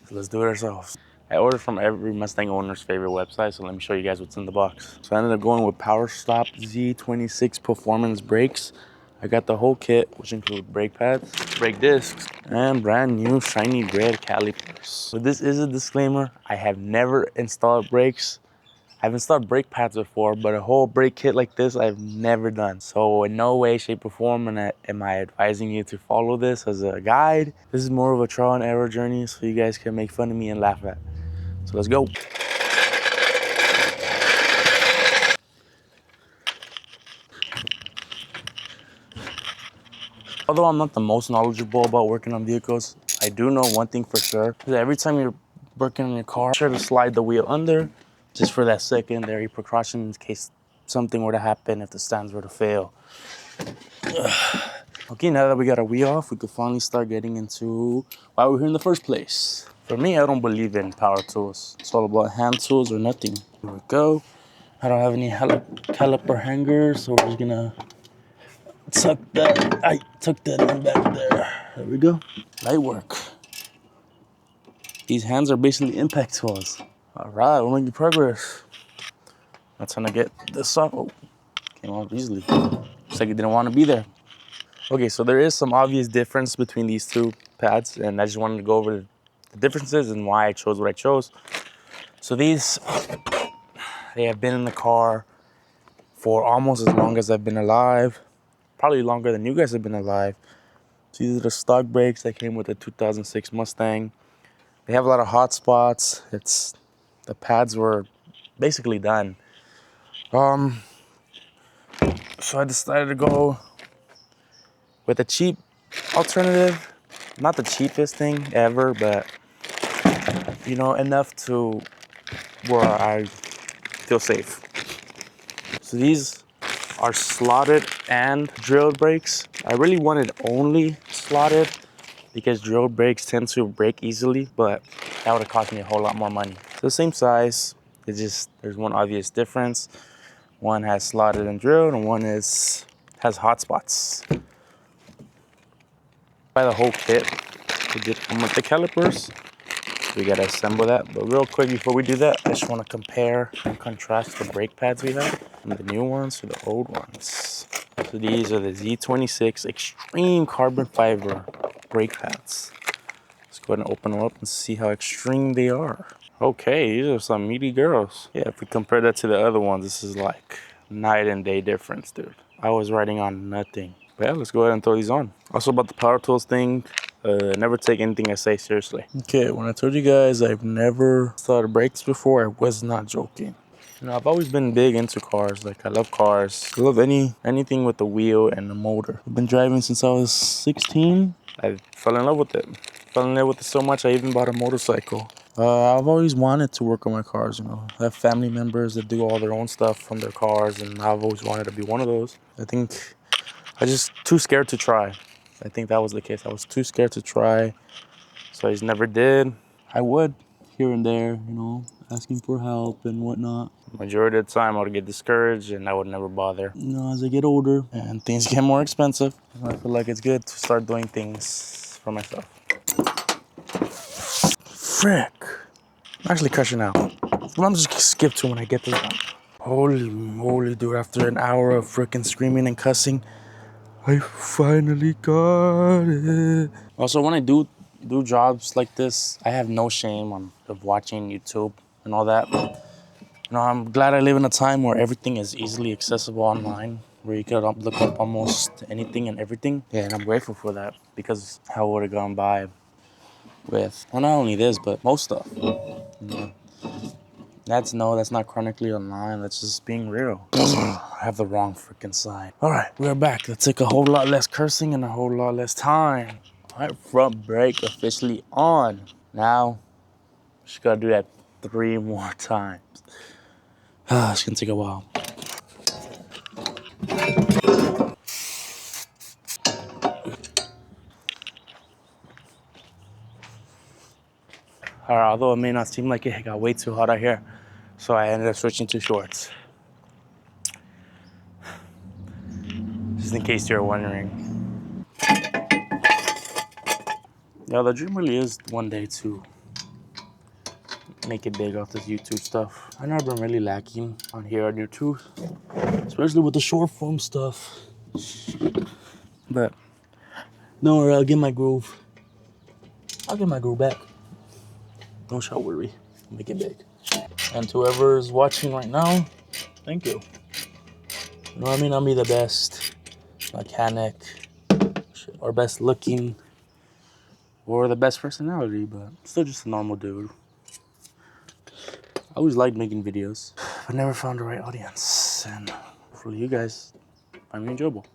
So let's do it ourselves. I ordered from every Mustang owner's favorite website, so let me show you guys what's in the box. So I ended up going with Power Stop Z26 Performance brakes. I got the whole kit, which include brake pads, brake discs, and brand new shiny red calipers. So this is a disclaimer. I have never installed brakes. I've installed brake pads before, but a whole brake kit like this, I've never done. So in no way, shape, or form am I advising you to follow this as a guide. This is more of a trial and error journey, so you guys can make fun of me and laugh at. So let's go. Although I'm not the most knowledgeable about working on vehicles, I do know one thing for sure. That every time you're working on your car, sure to slide the wheel under, just for that secondary precaution in case something were to happen if the stands were to fail. Okay, now that we got our wheel off, we could finally start getting into why we're here in the first place. For me, I don't believe in power tools. It's all about hand tools or nothing. Here we go. I don't have any caliper hangers, so we're just gonna tuck that in back there. There we go. Light work. These hands are basically impact tools. All right, we're making progress. I'm trying to get this off. Oh, came off easily. Looks like it didn't want to be there. Okay, so there is some obvious difference between these two pads, and I just wanted to go over the differences and why I chose what I chose. So these, they have been in the car for almost as long as I've been alive, probably longer than you guys have been alive. So these are the stock brakes that came with the 2006 Mustang. They have a lot of hot spots. The pads were basically done. So I decided to go with a cheap alternative. Not the cheapest thing ever, but you know, enough to where I feel safe. So these are slotted and drilled brakes. I really wanted only slotted because drilled brakes tend to break easily, but that would have cost me a whole lot more money. So the same size, it's just there's one obvious difference. One has slotted and drilled, and one has hot spots. Buy the whole kit. We did come with the calipers. We gotta assemble that. But real quick before we do that, I just want to compare and contrast the brake pads we have from the new ones to the old ones. So these are the Z26 Extreme Carbon Fiber brake pads. Let's go ahead and open them up and see how extreme they are. Okay, these are some meaty girls. Yeah, if we compare that to the other ones, this is like night and day difference, dude. I was riding on nothing. But yeah, let's go ahead and throw these on. Also about the power tools thing, never take anything I say seriously. Okay, when I told you guys I've never started brakes before, I was not joking. You know, I've always been big into cars. Like, I love cars. I love anything with a wheel and a motor. I've been driving since I was 16. I fell in love with it. Fell in love with it so much, I even bought a motorcycle. I've always wanted to work on my cars, you know. I have family members that do all their own stuff from their cars, and I've always wanted to be one of those. I think I was just too scared to try. I think that was the case. I was too scared to try, so I just never did. I would, here and there, you know, asking for help and whatnot. Majority of the time, I would get discouraged, and I would never bother. You know, as I get older and things get more expensive, I feel like it's good to start doing things for myself. Frick. I'm actually crushing out. I'm just gonna skip to when I get this done. Holy moly, dude. After an hour of freaking screaming and cussing, I finally got it. Also, when I do jobs like this, I have no shame of watching YouTube and all that. You know, I'm glad I live in a time where everything is easily accessible online, where you can look up almost anything and everything. Yeah, and I'm grateful for that, because how would have gone by with, well, not only this, but most stuff. You know, that's not chronically online. That's just being real. I have the wrong freaking side. All right, we're back. That took a whole lot less cursing and a whole lot less time. All right, front brake officially on. Now, just gotta do that 3 more times. It's gonna take a while. All right, although it may not seem like it got way too hot out here, so I ended up switching to shorts. Just in case you're wondering. Yeah, the dream really is one day to make it big off this YouTube stuff. I know I've been really lacking on here on YouTube, especially with the short form stuff. But don't worry, I'll get my groove. I'll get my groove back. Don't shall worry. Make it big. And to whoever's watching right now, thank you. You know what I mean? I'll be the best mechanic, or best looking, or the best personality, but still just a normal dude. I always liked making videos, but never found the right audience. And hopefully you guys find me enjoyable.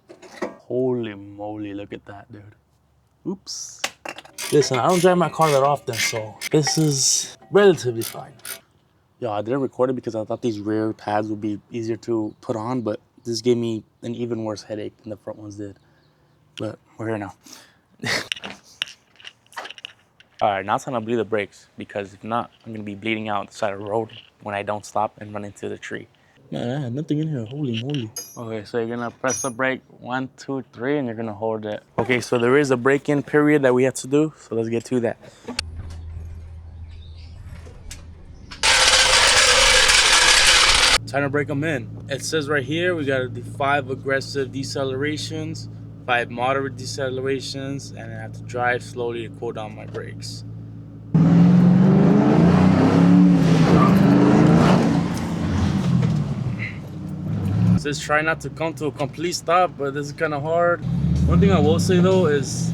Holy moly, look at that, dude. Oops. Listen, I don't drive my car that often, so this is relatively fine. Yo, I didn't record it because I thought these rear pads would be easier to put on, but this gave me an even worse headache than the front ones did. But we're here now. All right, now it's time to bleed the brakes, because if not, I'm gonna be bleeding out the side of the road when I don't stop and run into the tree. Man, I had nothing in here, holy moly. Okay, so you're gonna press the brake, 1, 2, 3, and you're gonna hold it. Okay, so there is a break-in period that we have to do, so let's get to that. Time to break them in. It says right here, we gotta do 5 aggressive decelerations, 5 moderate decelerations, and I have to drive slowly to cool down my brakes. It says try not to come to a complete stop, but this is kind of hard. One thing I will say though is,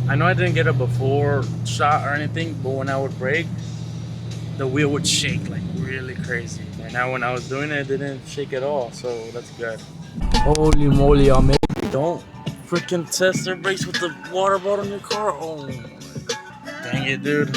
I know I didn't get a before shot or anything, but when I would brake, the wheel would shake like really crazy. And now when I was doing it, it didn't shake at all, so that's good. Holy moly, y'all, man. Don't freaking test their brakes with the water bottle in your car. Oh, dang it, dude.